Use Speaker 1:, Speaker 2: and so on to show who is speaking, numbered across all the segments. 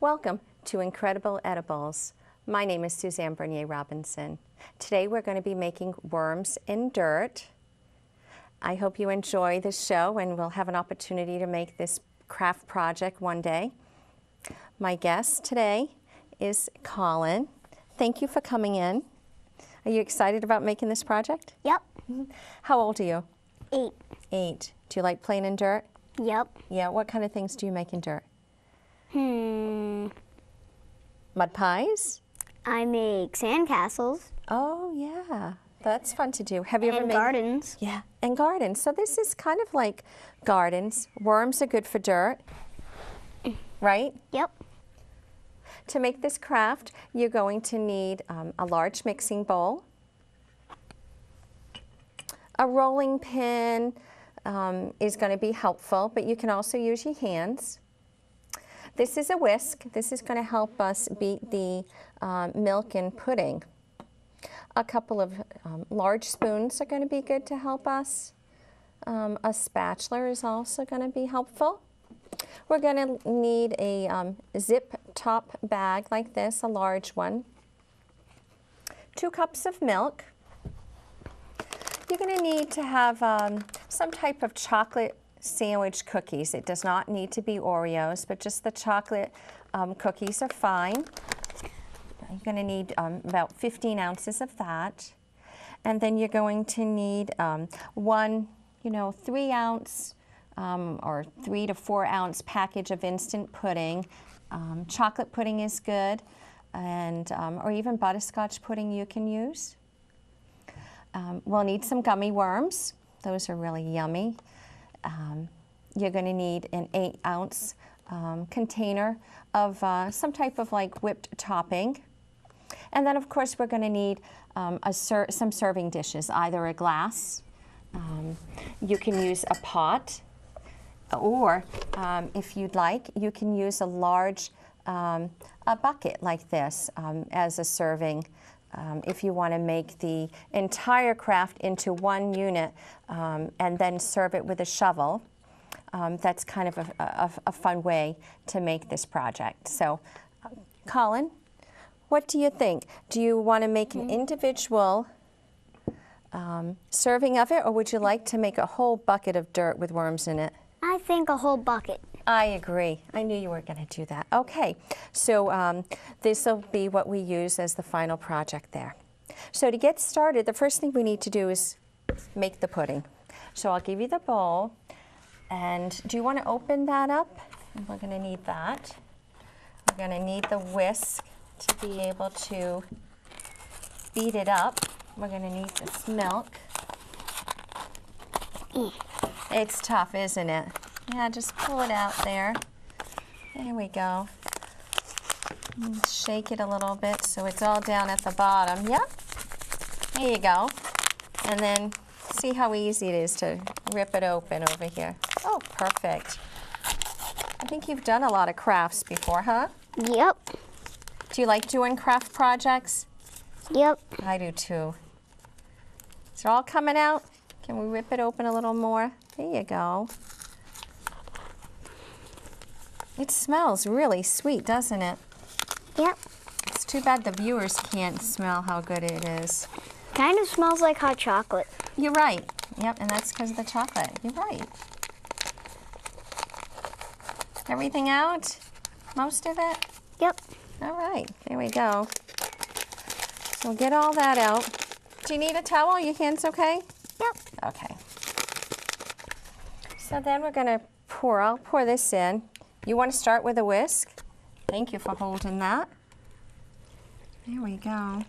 Speaker 1: Welcome to Incredible Edibles. My name is Suzanne Bernier Robinson. Today we're going to be making worms in dirt. I hope you enjoy this show and we'll have an opportunity to make this craft project one day. My guest today is Colin. Thank you for coming in. Are you excited about making this project?
Speaker 2: Yep.
Speaker 1: How old are you?
Speaker 2: 8.
Speaker 1: 8. Do you like playing in dirt?
Speaker 2: Yep.
Speaker 1: Yeah, what kind of things do you make in dirt? Mud pies?
Speaker 2: I make sandcastles.
Speaker 1: Oh yeah, that's fun to do. Have you ever made
Speaker 2: gardens?
Speaker 1: Yeah, and gardens. So this is kind of like gardens. Worms are good for dirt, right?
Speaker 2: Yep.
Speaker 1: To make this craft, you're going to need a large mixing bowl, a rolling pin is going to be helpful, but you can also use your hands. This is a whisk. This is going to help us beat the milk and pudding. A couple of large spoons are going to be good to help us. A spatula is also going to be helpful. We're going to need a zip top bag like this, a large one. 2 cups of milk. You're going to need to have some type of chocolate sandwich cookies. It does not need to be Oreos, but just the chocolate cookies are fine. You're going to need about 15 ounces of that. And then you're going to need one, 3-ounce or 3 to 4 ounce package of instant pudding. Chocolate pudding is good, and or even butterscotch pudding you can use. We'll need some gummy worms. Those are really yummy. You're going to need an 8-ounce container of some type of like whipped topping. And then of course we're going to need some serving dishes, either a glass, you can use a pot, or if you'd like, you can use a large a bucket like this as a serving. If you want to make the entire craft into one unit and then serve it with a shovel, that's kind of a fun way to make this project. So, Colin, what do you think? Do you want to make an individual serving of it, or would you like to make a whole bucket of dirt with worms in it?
Speaker 2: I think a whole bucket.
Speaker 1: I agree. I knew you were going to do that. Okay, so this will be what we use as the final project there. So to get started, the first thing we need to do is make the pudding. So I'll give you the bowl, and do you want to open that up? We're going to need that. We're going to need the whisk to be able to beat it up. We're going to need this milk. It's tough, isn't it? Yeah, just pull it out there. There we go. And shake it a little bit so it's all down at the bottom. Yep. There you go. And then see how easy it is to rip it open over here. Oh, perfect. I think you've done a lot of crafts before, huh?
Speaker 2: Yep.
Speaker 1: Do you like doing craft projects?
Speaker 2: Yep.
Speaker 1: I do too. Is it all coming out? Can we rip it open a little more? There you go. It smells really sweet, doesn't it?
Speaker 2: Yep.
Speaker 1: It's too bad the viewers can't smell how good it is.
Speaker 2: Kind of smells like hot chocolate.
Speaker 1: You're right. Yep, and that's because of the chocolate. You're right. Everything out? Most of it?
Speaker 2: Yep.
Speaker 1: All right, there we go. So get all that out. Do you need a towel? Your hands okay?
Speaker 2: Yep.
Speaker 1: Okay. So then we're going to I'll pour this in. You want to start with a whisk? Thank you for holding that. There we go.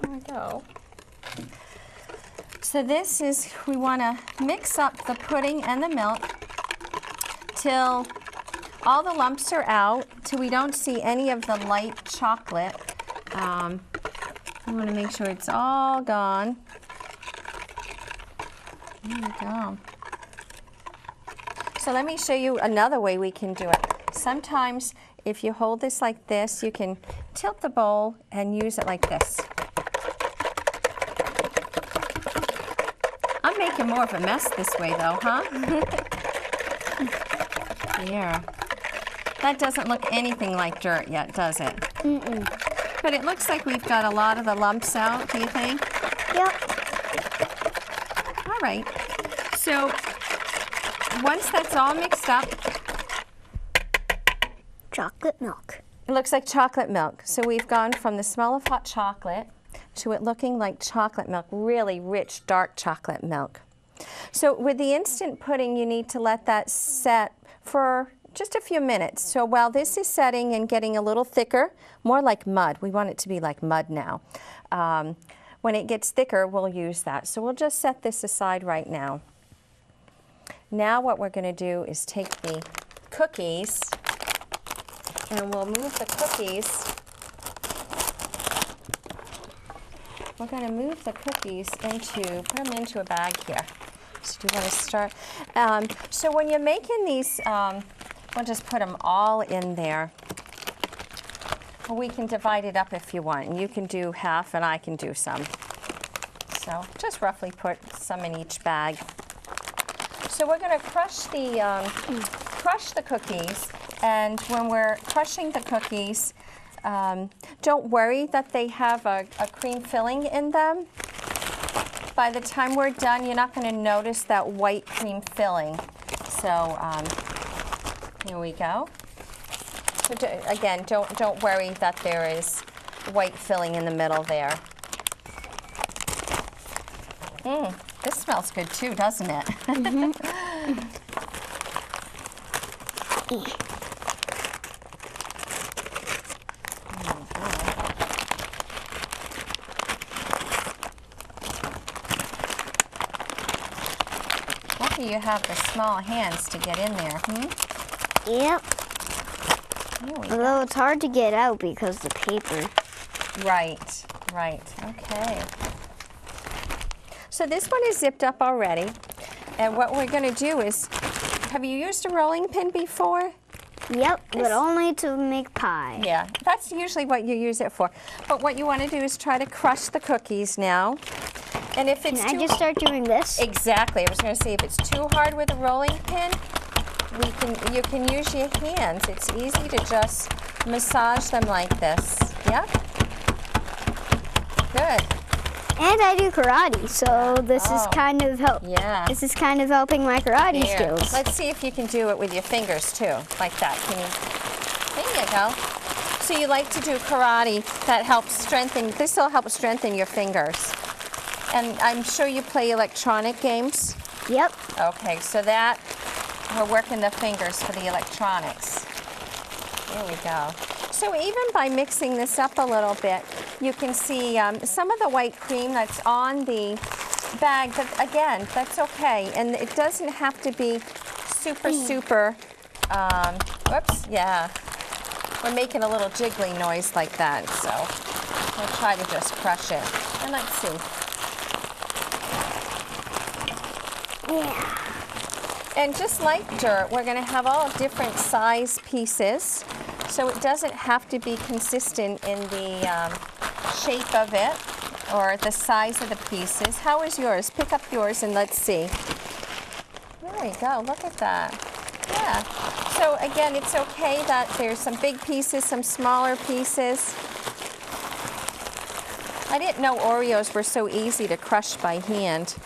Speaker 1: There we go. So this is, we want to mix up the pudding and the milk till all the lumps are out, till we don't see any of the light chocolate. We want to make sure it's all gone. There we go. So let me show you another way we can do it. Sometimes if you hold this like this, you can tilt the bowl and use it like this. I'm making more of a mess this way though, huh? Here. That doesn't look anything like dirt yet, does it?
Speaker 2: Mm-mm.
Speaker 1: But it looks like we've got a lot of the lumps out, do you think?
Speaker 2: Yep.
Speaker 1: All right. So once that's all mixed up,
Speaker 2: Chocolate milk.
Speaker 1: it looks like chocolate milk. So we've gone from the smell of hot chocolate to it looking like chocolate milk, really rich, dark chocolate milk. So with the instant pudding, you need to let that set for just a few minutes. So while this is setting and getting a little thicker, more like mud, we want it to be like mud now. When it gets thicker, we'll use that. So we'll just set this aside right now. Now what we're going to do is take the cookies and we'll move the cookies. We're going to move the cookies put them into a bag here. So do you want to start? So when you're making these, we'll just put them all in there. Or we can divide it up if you want. And you can do half and I can do some. So just roughly put some in each bag. So we're going to crush the cookies. And when we're crushing the cookies, don't worry that they have a cream filling in them. By the time we're done, you're not going to notice that white cream filling. So here we go. So again, don't worry that there is white filling in the middle there. This smells good too, doesn't it?
Speaker 2: Mm-hmm.
Speaker 1: Lucky you have the small hands to get in there.
Speaker 2: Yep.
Speaker 1: Here we go.
Speaker 2: Although it's hard to get out because the paper.
Speaker 1: Right, right. Okay. So this one is zipped up already. And what we're going to do is, have you used a rolling pin before?
Speaker 2: Yep, but only to make pie.
Speaker 1: Yeah, that's usually what you use it for. But what you want to do is try to crush the cookies now. And if it's
Speaker 2: Can I just start doing this?
Speaker 1: Exactly. I was going to say if it's too hard with a rolling pin, you can use your hands. It's easy to just massage them like this. Yep. Good.
Speaker 2: And I do karate, so this is kind of
Speaker 1: Yeah.
Speaker 2: This is kind of helping my karate
Speaker 1: There.
Speaker 2: skills.
Speaker 1: Let's see if you can do it with your fingers too, like that. Can you? There you go. So you like to do karate. That helps strengthen. This will help strengthen your fingers. And I'm sure you play electronic games.
Speaker 2: Yep.
Speaker 1: Okay, so that we're working the fingers for the electronics. There we go. So even by mixing this up a little bit, you can see some of the white cream that's on the bag. But again, that's okay. And it doesn't have to be super, whoops, yeah. We're making a little jiggly noise like that. So we'll try to just crush it. And let's see.
Speaker 2: Yeah.
Speaker 1: And just like dirt, we're going to have all different size pieces. So it doesn't have to be consistent in the shape of it or the size of the pieces. How is yours? Pick up yours and let's see. There we go. Look at that. Yeah. So again, it's okay that there's some big pieces, some smaller pieces. I didn't know Oreos were so easy to crush by hand.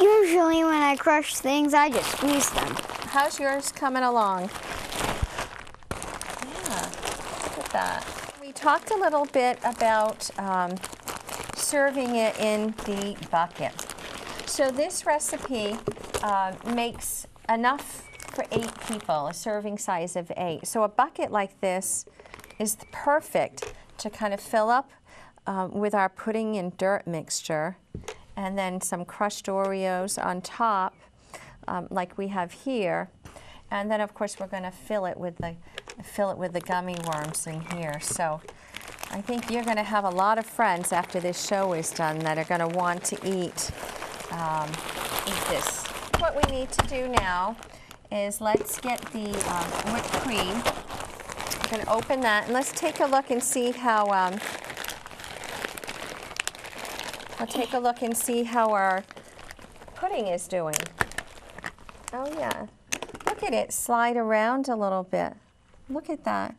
Speaker 2: Usually when I crush things, I just squeeze them.
Speaker 1: How's yours coming along? Yeah, look at that. We talked a little bit about serving it in the bucket. So this recipe makes enough for 8 people, a serving size of 8. So a bucket like this is perfect to kind of fill up with our pudding and dirt mixture, and then some crushed Oreos on top, like we have here. And then of course we're going to fill it with the gummy worms in here. So I think you're going to have a lot of friends after this show is done that are going to want to eat this. What we need to do now is let's get the whipped cream. We're going to open that and let's take a look and see how our pudding is doing. Oh yeah, look look at it slide around a little bit. Look at that.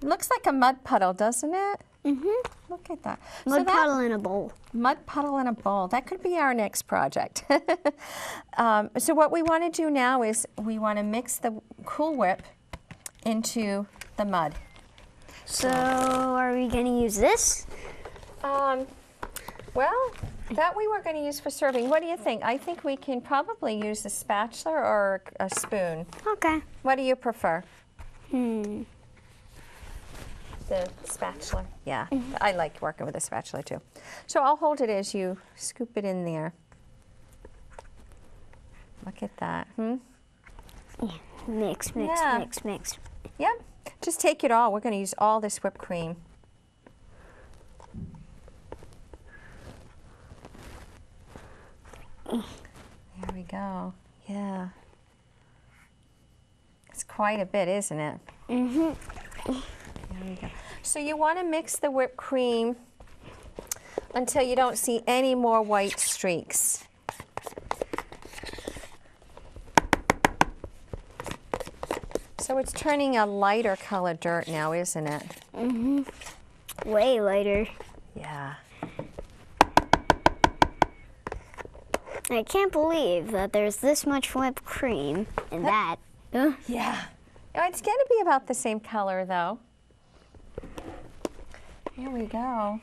Speaker 1: It looks like a mud puddle, doesn't it?
Speaker 2: Mm-hmm.
Speaker 1: Look at that.
Speaker 2: Mud puddle in a bowl.
Speaker 1: Mud puddle in a bowl. That could be our next project. So what we want to do now is we want to mix the Cool Whip into the mud.
Speaker 2: So are we going to use this?
Speaker 1: Well, that we were going to use for serving. What do you think? I think we can probably use a spatula or a spoon.
Speaker 2: Okay.
Speaker 1: What do you prefer?
Speaker 2: Hmm.
Speaker 1: The spatula. Yeah, I like working with a spatula too. So I'll hold it as you scoop it in there. Look at that.
Speaker 2: Yeah. Mix, mix,
Speaker 1: Yeah.
Speaker 2: mix, mix.
Speaker 1: Yep. Just take it all. We're going to use all this whipped cream. There we go. Yeah. It's quite a bit, isn't it?
Speaker 2: Mm-hmm.
Speaker 1: There we go. So you want to mix the whipped cream until you don't see any more white streaks. So it's turning a lighter colored dirt now, isn't it?
Speaker 2: Mm-hmm. Way lighter.
Speaker 1: Yeah.
Speaker 2: I can't believe that there's this much whipped cream in that.
Speaker 1: Yeah. Oh, it's going to be about the same color, though. Here we go.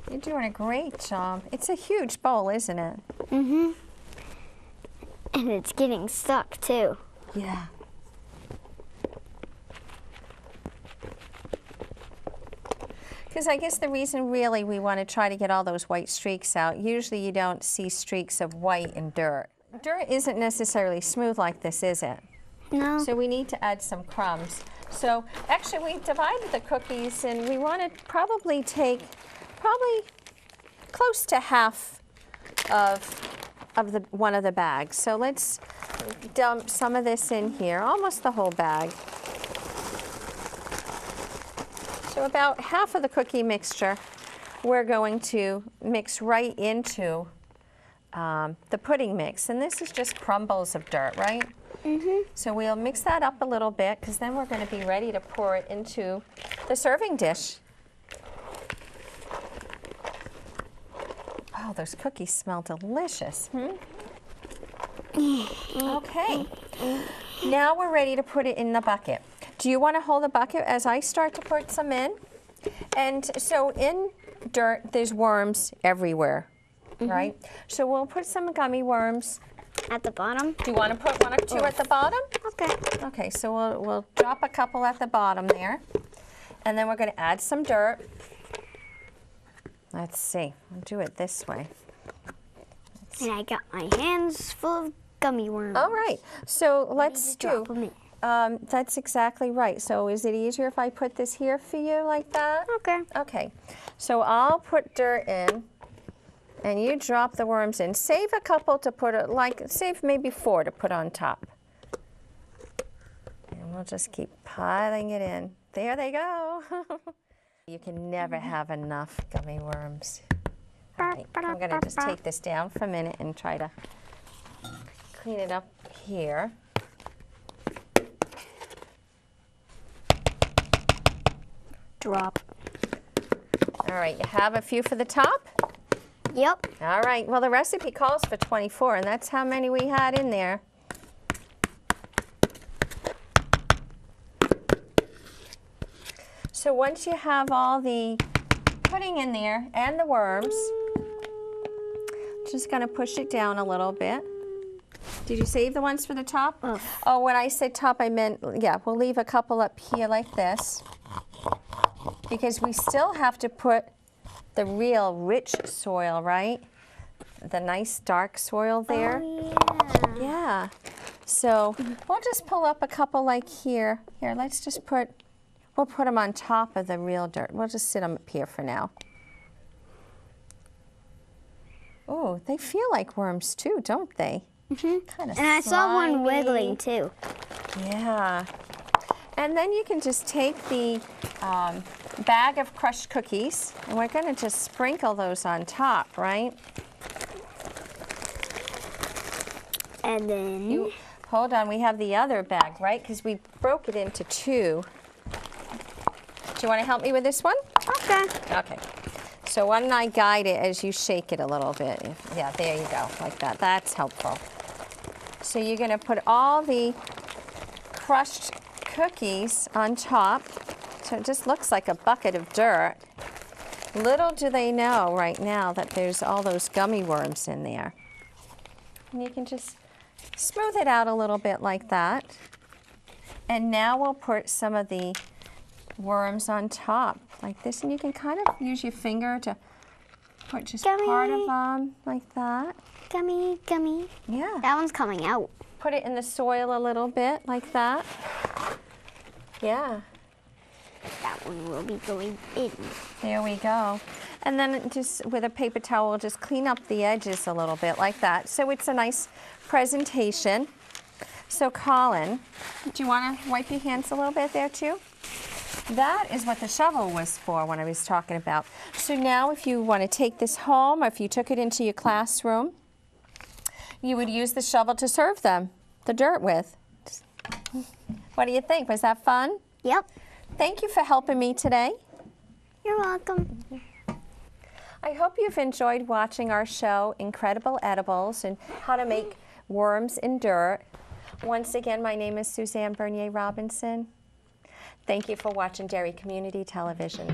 Speaker 1: You're doing a great job. It's a huge bowl, isn't it?
Speaker 2: Mm-hmm. And it's getting stuck, too.
Speaker 1: Yeah. Because I guess the reason really we want to try to get all those white streaks out, usually you don't see streaks of white in dirt. Dirt isn't necessarily smooth like this, is it?
Speaker 2: No.
Speaker 1: So we need to add some crumbs. So actually we divided the cookies and we want to probably take close to half of the one of the bags. So let's dump some of this in here, almost the whole bag. So about half of the cookie mixture we're going to mix right into the pudding mix. And this is just crumbles of dirt, right?
Speaker 2: Mm-hmm.
Speaker 1: So we'll mix that up a little bit because then we're going to be ready to pour it into the serving dish. Oh, those cookies smell delicious. Okay. Now we're ready to put it in the bucket. Do you want to hold the bucket as I start to put some in? And so in dirt, there's worms everywhere, right? So we'll put some gummy worms.
Speaker 2: At the bottom?
Speaker 1: Do you want to put one or two at the bottom?
Speaker 2: Okay.
Speaker 1: Okay, so we'll drop a couple at the bottom there. And then we're going to add some dirt. Let's see. I'll do it this way.
Speaker 2: And I got my hands full of gummy worms.
Speaker 1: All right. So let's do.
Speaker 2: Drop 'em in.
Speaker 1: That's exactly right. So is it easier if I put this here for you like that?
Speaker 2: Okay.
Speaker 1: Okay. So I'll put dirt in, and you drop the worms in. Save a couple to put it, save maybe 4 to put on top. And we'll just keep piling it in. There they go. You can never have enough gummy worms. All right, I'm going to just take this down for a minute and try to clean it up here.
Speaker 2: Drop.
Speaker 1: All right, you have a few for the top?
Speaker 2: Yep.
Speaker 1: All right, well, the recipe calls for 24, and that's how many we had in there. So once you have all the pudding in there and the worms, just going to push it down a little bit. Did you save the ones for the top? Oh, when I said top, I meant, yeah, we'll leave a couple up here like this, because we still have to put the real rich soil, right? The nice dark soil there.
Speaker 2: Oh, yeah.
Speaker 1: Yeah. So we'll just pull up a couple like here. Here, let's just we'll put them on top of the real dirt. We'll just sit them up here for now. Oh, they feel like worms too, don't they?
Speaker 2: Mm-hmm.
Speaker 1: Kind of
Speaker 2: And I saw one
Speaker 1: slimy.
Speaker 2: wiggling too.
Speaker 1: Yeah. And then you can just take the bag of crushed cookies, and we're going to just sprinkle those on top, right?
Speaker 2: And then...
Speaker 1: You, hold on, we have the other bag, right? Because we broke it into two. Do you want to help me with this one?
Speaker 2: Okay.
Speaker 1: Okay. So why don't I guide it as you shake it a little bit? Yeah, there you go, like that. That's helpful. So you're going to put all the crushed cookies on top. So it just looks like a bucket of dirt. Little do they know right now that there's all those gummy worms in there. And you can just smooth it out a little bit like that. And now we'll put some of the worms on top like this, and you can kind of use your finger to put just part of them like that.
Speaker 2: Gummy, gummy.
Speaker 1: Yeah.
Speaker 2: That one's coming out.
Speaker 1: Put it in the soil a little bit like that. Yeah.
Speaker 2: That one will be going in.
Speaker 1: There we go. And then just with a paper towel, just clean up the edges a little bit like that. So it's a nice presentation. So Colin, do you want to wipe your hands a little bit there too? That is what the shovel was for when I was talking about. So now if you want to take this home, or if you took it into your classroom, you would use the shovel to serve them the dirt with. What do you think? Was that fun?
Speaker 2: Yep.
Speaker 1: Thank you for helping me today.
Speaker 2: You're welcome.
Speaker 1: I hope you've enjoyed watching our show, Incredible Edibles, and how to make worms in dirt. Once again, my name is Suzanne Bernier Robinson. Thank you for watching Derry Community Television.